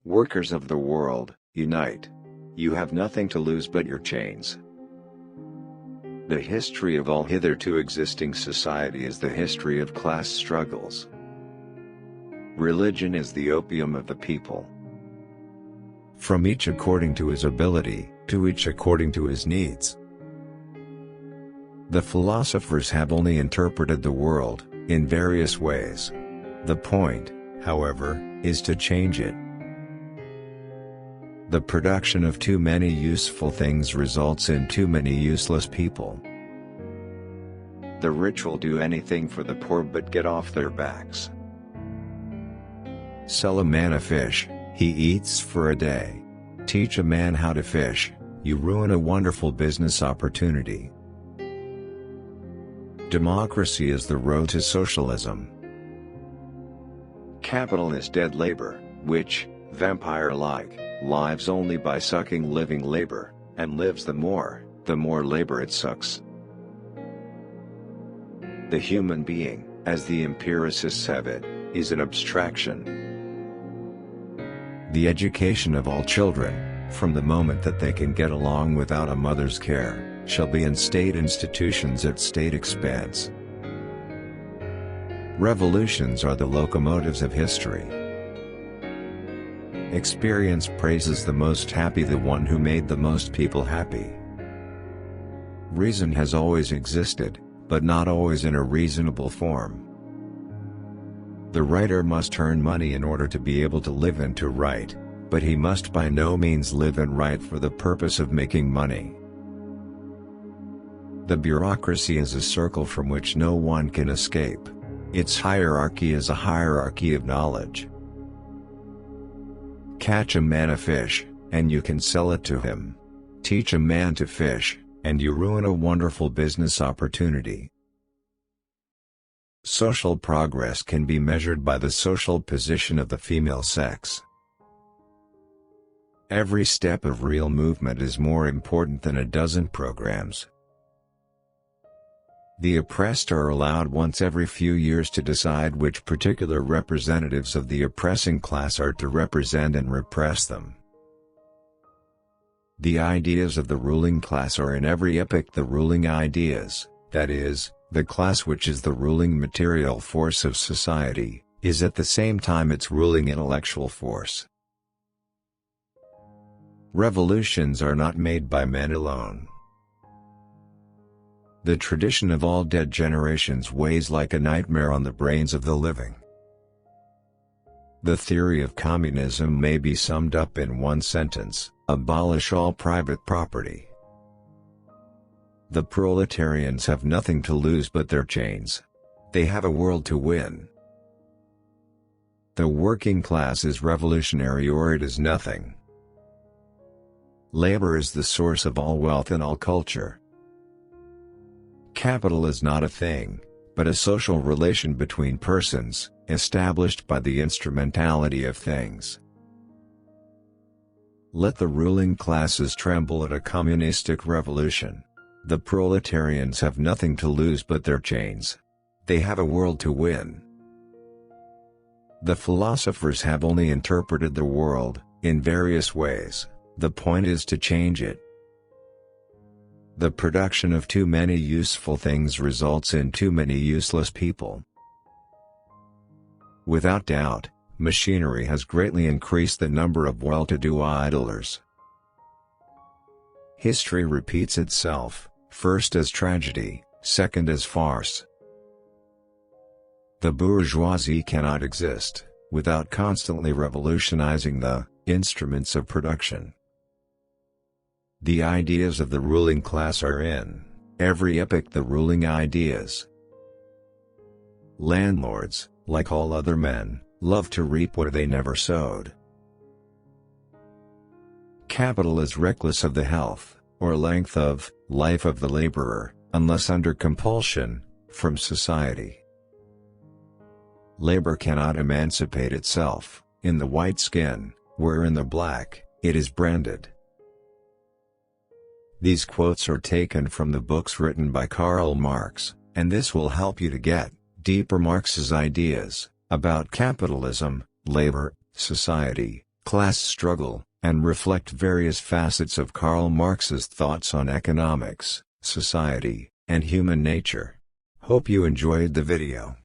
Workers of the world, unite. You have nothing to lose but your chains. The history of all hitherto existing society is the history of class struggles. Religion is the opium of the people. From each according to his ability, to each according to his needs. The philosophers have only interpreted the world, in various ways. The point, however, is to change it. The production of too many useful things results in too many useless people. The rich will do anything for the poor but get off their backs. Sell a man a fish, he eats for a day. Teach a man how to fish, you ruin a wonderful business opportunity. Democracy is the road to socialism. Capital is dead labor, which, vampire-like, lives only by sucking living labor, and lives the more labor it sucks. The human being, as the empiricists have it, is an abstraction. The education of all children, from the moment that they can get along without a mother's care, shall be in state institutions at state expense. Revolutions are the locomotives of history. Experience praises the most happy the one who made the most people happy. Reason has always existed, but not always in a reasonable form. The writer must earn money in order to be able to live and to write, but he must by no means live and write for the purpose of making money. The bureaucracy is a circle from which no one can escape. Its hierarchy is a hierarchy of knowledge. Catch a man a fish, and you can sell it to him. Teach a man to fish, and you ruin a wonderful business opportunity. Social progress can be measured by the social position of the female sex. Every step of real movement is more important than a dozen programs. The oppressed are allowed once every few years to decide which particular representatives of the oppressing class are to represent and repress them. The ideas of the ruling class are in every epoch the ruling ideas, that is, the class which is the ruling material force of society, is at the same time its ruling intellectual force. Revolutions are not made by men alone. The tradition of all dead generations weighs like a nightmare on the brains of the living. The theory of communism may be summed up in one sentence: abolish all private property. The proletarians have nothing to lose but their chains. They have a world to win. The working class is revolutionary or it is nothing. Labor is the source of all wealth and all culture. Capital is not a thing, but a social relation between persons, established by the instrumentality of things. Let the ruling classes tremble at a communistic revolution. The proletarians have nothing to lose but their chains. They have a world to win. The philosophers have only interpreted the world, in various ways. The point is to change it. The production of too many useful things results in too many useless people. Without doubt, machinery has greatly increased the number of well-to-do idlers. History repeats itself, first as tragedy, second as farce. The bourgeoisie cannot exist, without constantly revolutionizing the instruments of production. The ideas of the ruling class are in every epoch the ruling ideas. Landlords, like all other men, love to reap what they never sowed. Capital is reckless of the health, or length of life of the laborer, unless under compulsion, from society. Labor cannot emancipate itself, in the white skin, where in the black, it is branded. These quotes are taken from the books written by Karl Marx, and this will help you to get deeper Marx's ideas about capitalism, labor, society, class struggle, and reflect various facets of Karl Marx's thoughts on economics, society, and human nature. Hope you enjoyed the video.